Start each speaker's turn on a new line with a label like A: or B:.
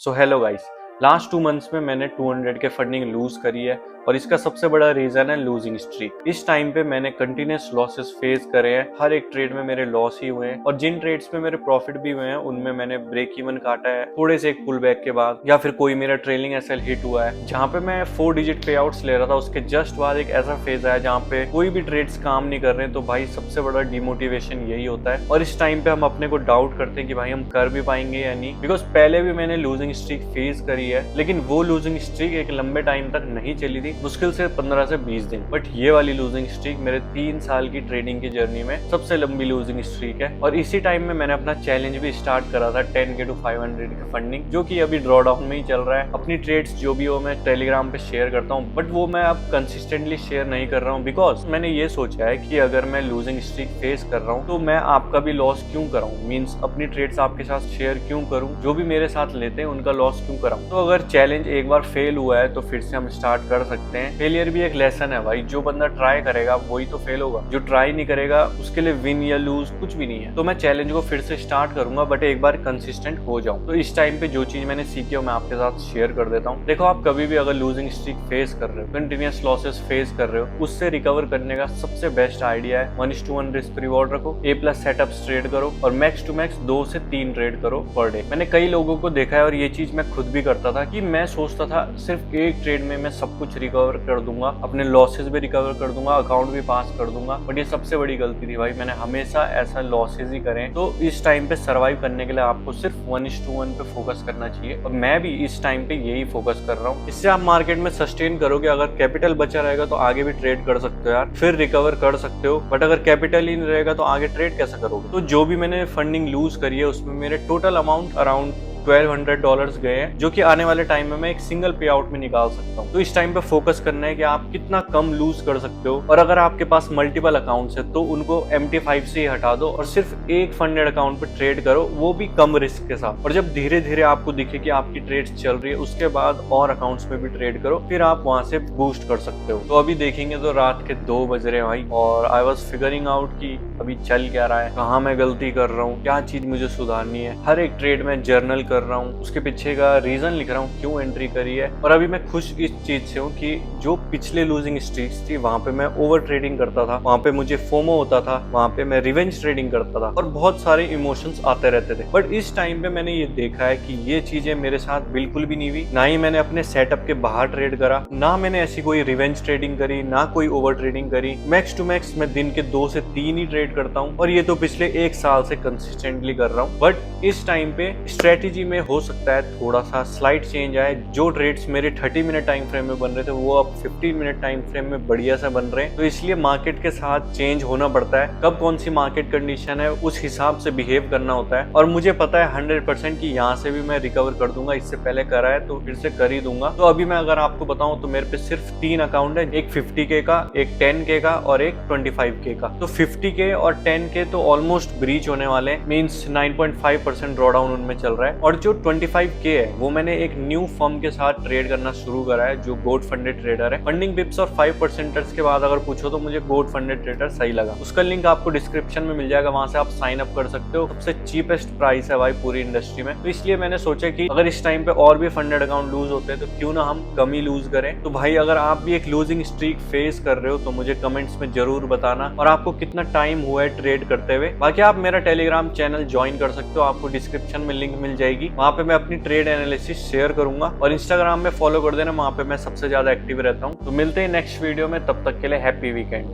A: So hello guys, last 2 months में मैंने 200 के फंडिंग लूज करी है और इसका सबसे बड़ा रीजन है लूजिंग स्ट्रीक। इस टाइम पे मैंने कंटिन्यूस लॉसेस फेस करे हैं, हर एक ट्रेड में मेरे लॉस ही हुए हैं और जिन ट्रेड्स में मेरे प्रॉफिट भी हुए हैं उनमें मैंने ब्रेक इवन काटा है थोड़े से एक पुल बैक के बाद, या फिर कोई मेरा ट्रेलिंग एसएल हिट हुआ है जहाँ पे मैं 4 डिजिट पे आउट्स ले रहा था। उसके जस्ट बाद एक ऐसा फेज आया जहाँ पे कोई भी ट्रेड्स काम नहीं कर रहे, तो भाई सबसे बड़ा डिमोटिवेशन यही होता है और इस टाइम पे हम अपने को डाउट करते हैं कि भाई हम कर भी पाएंगे या नहीं। बिकॉज पहले भी मैंने लूजिंग स्ट्रीक फेस करी है, लेकिन वो लूजिंग स्ट्रीक एक लंबे टाइम तक नहीं चली थी, मुश्किल से 15 से 20 दिन। बट ये वाली लूजिंग स्ट्रीक मेरे 3 साल की ट्रेडिंग की जर्नी में सबसे लंबी लूजिंग स्ट्रीक है और इसी टाइम में मैंने अपना चैलेंज भी स्टार्ट करा था 10K to 500 की फंडिंग, जो कि अभी ड्रॉ डाउन में ही चल रहा है। अपनी ट्रेड्स जो भी हो मैं टेलीग्राम पे शेयर करता हूँ, बट वो मैं अब कंसिस्टेंटली शेयर नहीं कर रहा हूँ बिकॉज मैंने ये सोचा है कि अगर मैं लूजिंग स्ट्रीक फेस कर रहा हूँ तो मैं आपका भी लॉस क्यों कराऊं, मीन्स अपनी ट्रेड्स आपके साथ शेयर क्यों करूं, जो भी मेरे साथ लेते हैं उनका लॉस क्यों कराऊं। तो अगर चैलेंज एक बार फेल हुआ है तो फिर से हम स्टार्ट कर सकते हैं। फेलियर भी एक लेसन है भाई, जो बंदा ट्राई करेगा वही तो फेल होगा, जो ट्राई नहीं करेगा उसके लिए विन या लूज कुछ भी नहीं है। तो मैं चैलेंज को फिर से स्टार्ट करूंगा, बट एक बार कंसिस्टेंट हो जाऊं। तो इस टाइम पे जो चीज मैंने सीखी है मैं आपके साथ शेयर कर देता हूँ। देखो, आप कभी भी अगर लूजिंग स्ट्रीक फेस कर रहे हो, कंटिन्यूअस लॉसेस फेस कर रहे हो, उससे रिकवर करने का सबसे बेस्ट आइडिया है 1:1 रिस्क रिवॉर्ड रखो, A+ सेटअप्स ट्रेड करो और मैक्स टू मैक्स 2 से 3 ट्रेड करो पर डे। मैंने कई लोगों को देखा है और ये चीज मैं खुद भी करता था कि मैं सोचता था सिर्फ एक ट्रेड में मैं सब कुछ रिकवर कर दूंगा, अपने लॉसेस भी रिकवर कर दूंगा, अकाउंट भी पास कर दूंगा। बट ये सबसे बड़ी गलती थी भाई, मैंने हमेशा ऐसा लॉसेस ही करें। तो इस टाइम पे सर्वाइव करने के लिए आपको सिर्फ 1:1 पे फोकस करना चाहिए और मैं भी इस टाइम पे यही फोकस कर रहा हूँ। इससे आप मार्केट में सस्टेन करोगे। अगर कैपिटल बचा रहेगा तो आगे भी ट्रेड कर सकते हो यार, फिर रिकवर कर सकते हो, बट अगर कैपिटल ही नहीं रहेगा तो आगे ट्रेड कैसे करोगे। तो जो भी मैंने फंडिंग लूज करी है उसमें मेरे टोटल अमाउंट अराउंड $1200 गए हैं, जो कि आने वाले टाइम में मैं एक सिंगल पे आउट में निकाल सकता हूँ। तो इस टाइम पे फोकस करना है कि आप कितना कम लूज कर सकते हो और अगर आपके पास मल्टीपल अकाउंट्स है तो उनको MT5 से ही हटा दो और सिर्फ एक फंडेड अकाउंट पे ट्रेड करो, वो भी कम रिस्क के साथ। और जब धीरे धीरे आपको दिखे कि आपकी ट्रेड्स चल रही है उसके बाद और अकाउंट्स में भी ट्रेड करो, फिर आप वहां से बूस्ट कर सकते हो। तो अभी देखेंगे तो रात के 2 बज रहे हैं भाई और आई वॉज फिगरिंग आउट कि अभी चल क्या रहा है, कहाँ मैं गलती कर रहा हूँ, क्या चीज मुझे सुधारनी है। हर एक ट्रेड में जर्नल कर रहा हूँ, उसके पीछे का रीजन लिख रहा हूँ क्यों एंट्री करी है। और अभी मैं खुश इस चीज से हूँ कि जो पिछले लूजिंग स्ट्रीक्स थी वहां पे मैं ओवर ट्रेडिंग करता था, वहां पे मुझे फोमो होता था, वहां पे मैं रिवेंज ट्रेडिंग करता था और बहुत सारे इमोशंस आते रहते थे। बट इस टाइम पे मैंने ये देखा है कि ये चीजें मेरे साथ बिल्कुल भी नहीं हुई। ना ही मैंने अपने सेटअप के बाहर ट्रेड करा, ना मैंने ऐसी कोई रिवेंज ट्रेडिंग करी, ना कोई ओवर ट्रेडिंग करी। मैक्स टू मैक्स मैं दिन के 2 से 3 ही ट्रेड करता हूँ और ये तो पिछले 1 साल से कंसिस्टेंटली कर रहा हूँ। बट इस टाइम पे स्ट्रेटेजी में हो सकता है थोड़ा सा स्लाइट चेंज आए। जो ट्रेड्स मेरे 30 मिनट टाइम फ्रेम में बन रहे थे वो अब 15 मिनट टाइम फ्रेम में बढ़िया से बन रहे हैं। तो इसलिए मार्केट के साथ चेंज होना पड़ता है, कब कौन सी मार्केट कंडीशन है उस हिसाब से बिहेव करना होता है। और मुझे पता है 100% कि यहाँ से भी मैं रिकवर कर दूंगा, इससे पहले करा है तो फिर से कर ही दूंगा। तो अभी मैं अगर आपको बताऊं तो मेरे पे सिर्फ 3 अकाउंट है, एक 50K का, एक 10K का और एक 25K का। तो 50K और 10K तो ऑलमोस्ट ब्रीच होने वाले, मीन्स 9.5% ड्रॉडाउन उनमें चल रहा है। और जो 25K है वो मैंने एक न्यू फर्म के साथ ट्रेड करना शुरू करा है जो गोट फंडेड ट्रेडर है। फंडिंग बिप्स और 5% के बाद अगर पूछो तो मुझे गोट फंडेड ट्रेडर सही लगा। उसका लिंक आपको डिस्क्रिप्शन में मिल जाएगा, वहां से आप साइन अप कर सकते हो। सबसे चीपेस्ट प्राइस है भाई पूरी इंडस्ट्री में। तो इसलिए मैंने सोचा कि अगर इस टाइम पे और भी फंडेड अकाउंट लूज होते हैं तो क्यों ना हम कम ही लूज करें। तो भाई अगर आप भी एक लूजिंग स्ट्रीक फेस कर रहे हो तो मुझे कमेंट्स में जरूर बताना और आपको कितना टाइम हुआ है ट्रेड करते हुए। बाकी आप मेरा टेलीग्राम चैनल ज्वाइन कर सकते हो, आपको डिस्क्रिप्शन में लिंक मिल जाएगी। वहां पे मैं अपनी ट्रेड एनालिसिस शेयर करूंगा और इंस्टाग्राम में फॉलो कर देना, वहां पे मैं सबसे ज्यादा एक्टिव रहता हूँ। तो मिलते हैं नेक्स्ट वीडियो में, तब तक के लिए हैप्पी वीकेंड।